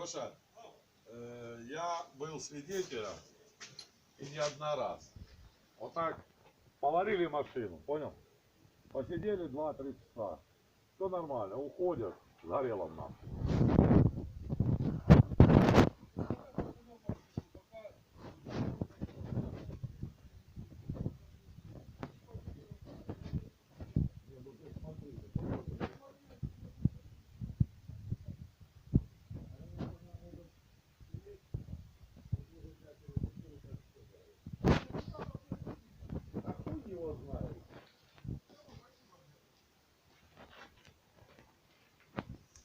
Леша, я был свидетелем и не одна раз. Вот так поварили машину, понял? Посидели 2-3 часа. Все нормально, уходят, сгорело нахуй.